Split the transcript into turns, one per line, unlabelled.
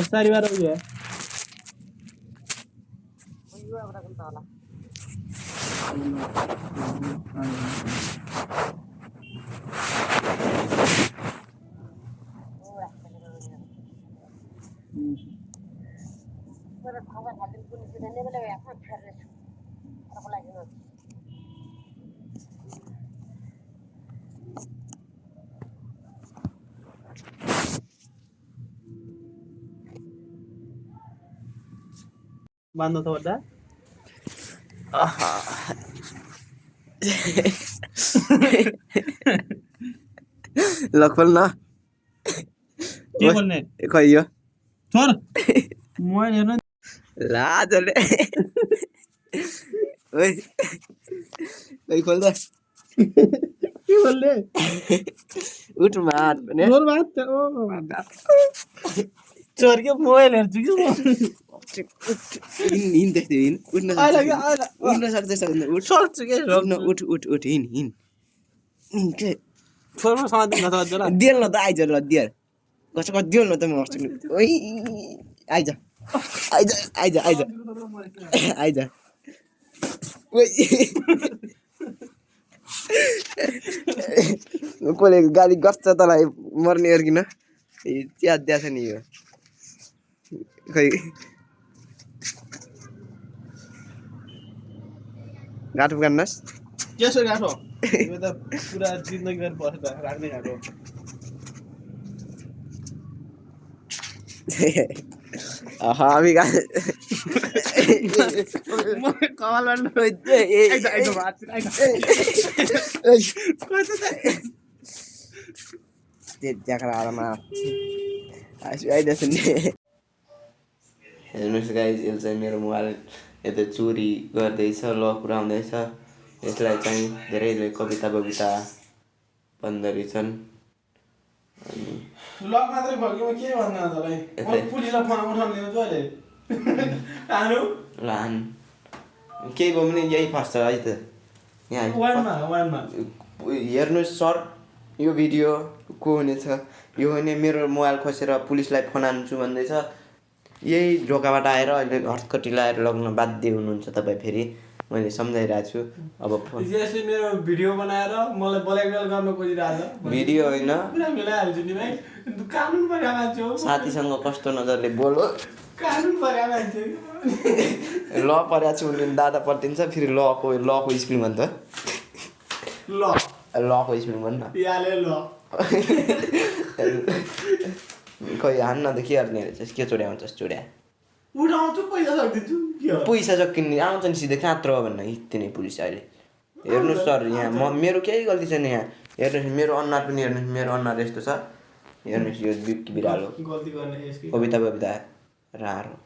चारिबार उयो बांधो तो बड़ा
लखपल ना
के बोल्ने
खोइ यो
छोर मोबाइल हेर्नु
लाजले ओइ ओइ खोल दे
के बोल्ने
उठ मार भने
छोर बात ओ छोर के मोबाइल हेर्छु कि
हिन देख्दै हिन उठ्न सक्दै सक्दैन उठ
सक्छु के
उठ उठ उठ हिन हिन हिन के
छोरमा समात्नु नसक्छ ल
दिएल न त आइज ल दिएल कसको दिएल न त म हस्छु ओइ आइज आइज आइज आइज आइज ओइ कोले गाली गर्छ तँलाई मर्ने अर्किन च्यात दिएछ नि यो खै गाठो गान्नस्
केसो गाठो यो त पुरा जिन्दगी भर पर्छ त राख्ने गाठो
हामी गा
कपालबाट
हेर्नुहोस् गाइज यसले चाहिँ मेरो मोबाइल यता चोरी गर्दैछ लक पुऱ्याउँदैछ यसलाई चाहिँ धेरैले कविता बबिता भन्दो रहेछन् अनि
लक मात्रै फर्केमा के भन्नु तँलाई म पुलिसलाई फोन उठाउनु ल्याउँछु अहिले आनु
लान केही भयो भने यही फस्छ है त यहाँ
वानमा
हेर्नुहोस् सर यो भिडियो को हुनेछ यो भने मेरो मोबाइल खोसेर पुलिसलाई फोन हान्छु भन्दैछ यही ढोकाबाट आएर अहिले हर्कटी लाएर लग्न बाध्य हुनुहुन्छ तपाईँ फेरि मैले सम्झाइरहेको छु अब
यसले मेरो भिडियो बनाएर मलाई ब्ल्याकमेल गर्न खोजिरहेछ
भिडियो होइन
पुरा मिलाइहाल्छु नि भाइ कानुन पर्या मान्छे हो
साथीसँग कस्तो नजरले बोलो
कानुन पर्या मान्छे
ल परेको छु उनले दादा पल्टिन्छ फेरि लको स्पेलिङ भन्छ लको स्पेलिङ भन् न
याले ल
खोइ हान्न त के गर्ने रहेछ के चोड्याउँछस् चोड्या
उठाउँछु पैसा सक्दिन्छु
पैसा सकिने आउँछ नि सिधै कात्रो भन्न हिँड्थ्यो नि पुलिस अहिले हेर्नुहोस् सर यहाँ मेरो केही गल्ती छैन यहाँ हेर्नुहोस् मेरो अनुहार पनि हेर्नुहोस् मेरो अनुहार यस्तो छ हेर्नुहोस् यो बिरालो
गल्ती गर्ने
कविता बबिता रारो